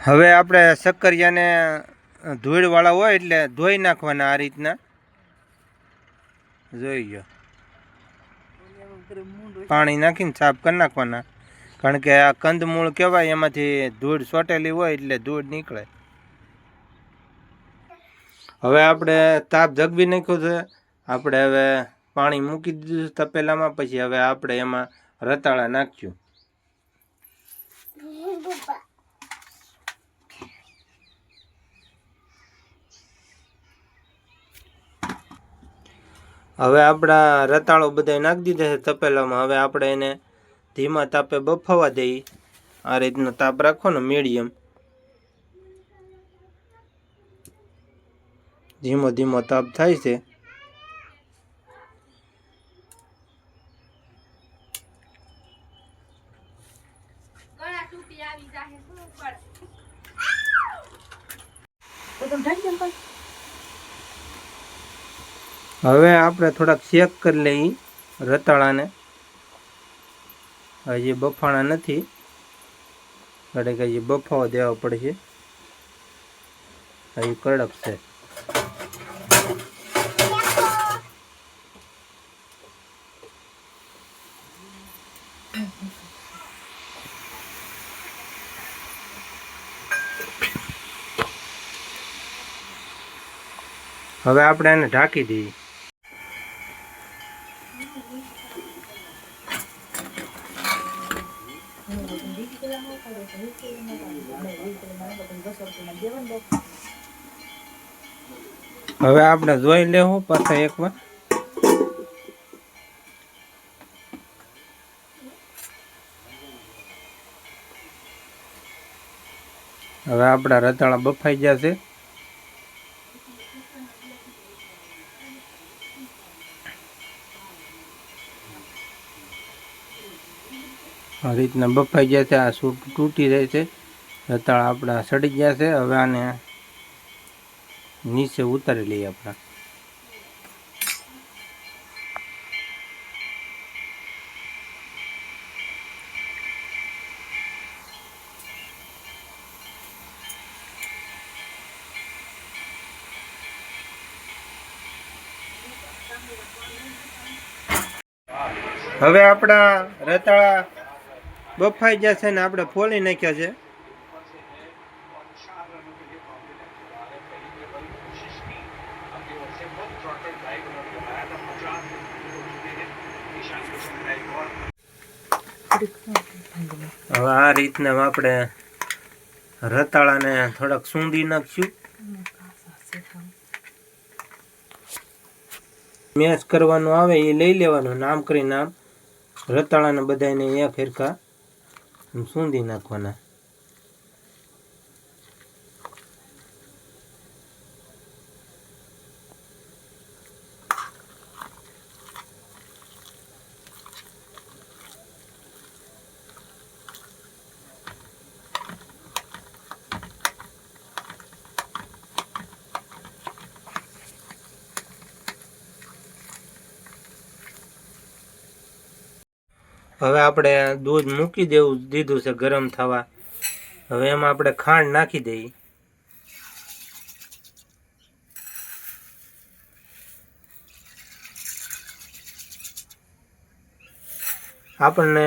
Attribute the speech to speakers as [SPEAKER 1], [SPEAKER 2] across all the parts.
[SPEAKER 1] હવે આપણે શક્કરિયાને ધૂળવાળા હોય એટલે ધોઈ નાખવાના આ રીતના. જોઈ ગયો પાણી નાખીને સાફ કરી નાખવાના, કારણ કે આ કંદમૂળ કહેવાય, એમાંથી ધૂળ ચોટેલી હોય એટલે ધૂળ નીકળે. હવે આપણે તાપ જગવી નાખ્યો છે. આપણે હવે પાણી મૂકી દીધું તપેલામાં. પછી હવે આપણે એમાં રતાળા નાખ્યું. હવે આપણા રતાળો બધા નાખી દીધા છે તપેલામાં. હવે આપણે એને ધીમા તાપે બફાવા દઈએ. આ રીતનો તાપ રાખવાનો, મીડિયમ. ધીમો ધીમો તાપ થાય છે. હવે આપણે થોડાક શેક કરી લઈએ રતાળાને. હજી બફાણા નથી, એટલે કે હજી બફાવા દેવા પડશે. હજી કડક છે. હવે આપણે એને ઢાંકી દઈએ. હવે આપણે જોઈ લેવું પાછા એકવાર. હવે આપણા રતાળા બફાઈ ગયા છે. આ રીતના બફાઈ ગયા છે. આ સૂટ તૂટી જાય છે. રતાળા આપણા સડી ગયા છે. હવે આને નીચે ઉતારી લઈએ આપણા. હવે આપણા રતાળા બફાઈ ગયા છે ને આપણે ફોલી નાખ્યા છે. હવે આ રીતના આપણે રતાળાને થોડાક સૂંધી નાખશું. મેશ કરવાનું આવે એ લઈ લેવાનું, નામ કરી નામ. રતાળાને બધાને એક ફેરકા સૂંધી નાખવાના. હવે આપણે દૂધ મૂકી દીધું છે ગરમ થવા. હવે એમાં આપણે ખાંડ નાખી દઈએ. આપણને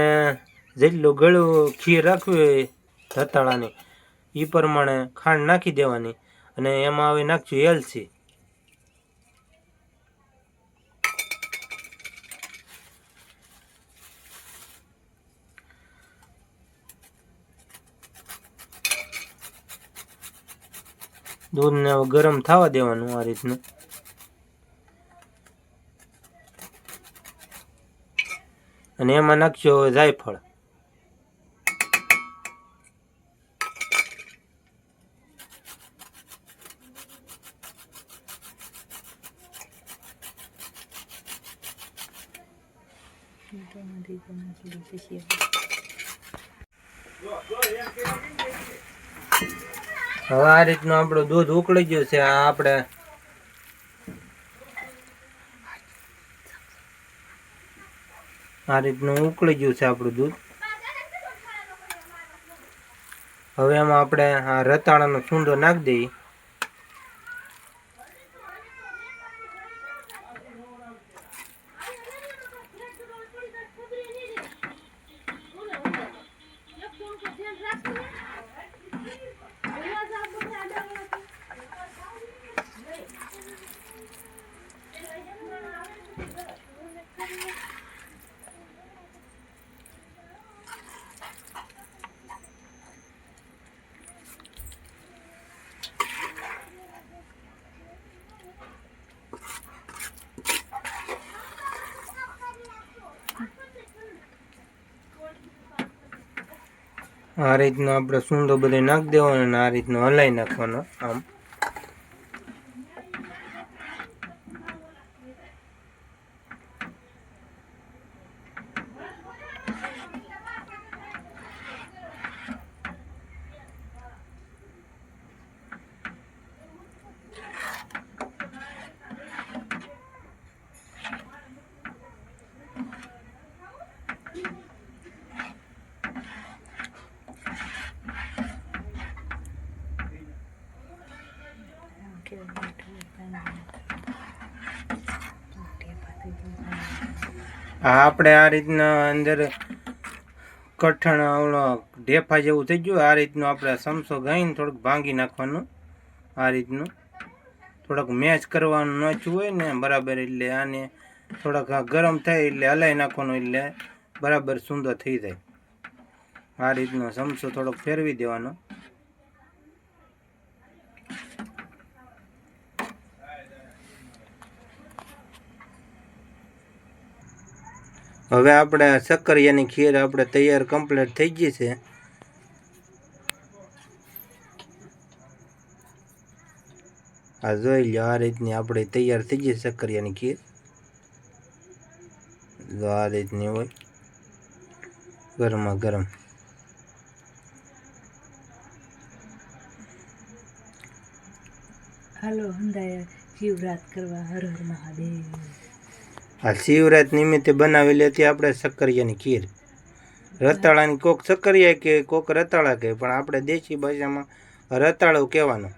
[SPEAKER 1] જેટલું ગળું ખીર રાખવું હોય રતાળાની એ પ્રમાણે ખાંડ નાખી દેવાની. અને એમાં હવે નાખશું એલચી. દૂધને ગરમ થવા દેવાનું આ રીતનું. અને એમાં નાખજો જાયફળ. હવે આ રીતનું આપણું દૂધ ઉકળી ગયું છે. આ આપણે આ રીતનું ઉકળી ગયું છે આપણું દૂધ. હવે એમાં આપણે આ રતાળાનો સૂંદો નાખી દઈએ. આ રીતનો આપણે સૂંદો બધો નાખી દેવાનો અને આ રીતનો હલાવી નાખવાનો આમ. આપણે આ રીતના અંદર કઠણ ઓલો ઢેફા જેવું થઈ ગયું. આ રીતનું આપણે ચમચો ગાઈને થોડુંક ભાંગી નાખવાનું. આ રીતનું થોડુંક મેચ કરવાનું નાખ્યું હોય ને બરાબર, એટલે આને થોડાક ગરમ થાય એટલે હલાવી નાખવાનું, એટલે બરાબર સૂંદો થઈ જાય. આ રીતનો ચમચો થોડોક ફેરવી દેવાનો. હવે આપણે શક્કરિયાની ખીર આપણે તૈયાર કમ્પ્લીટ થઈ ગઈ છે. આ જોઈ લો, આ રીતની આપણે તૈયાર થઈ ગઈ શક્કરિયાની ખીર. જો આ રીતની હોય ગરમા ગરમ.
[SPEAKER 2] હાલો હંદાયા શિવરાત કરવા. હર હર મહાદેવ.
[SPEAKER 1] આ શિવરાત નિમિત્તે બનાવેલી હતી આપણે શક્કરિયાની ખીર. રતાળાની કોક શક્કરિયા કે કોક રતાળા કહે, પણ આપણે દેશી ભાષામાં રતાળું કહેવાનું.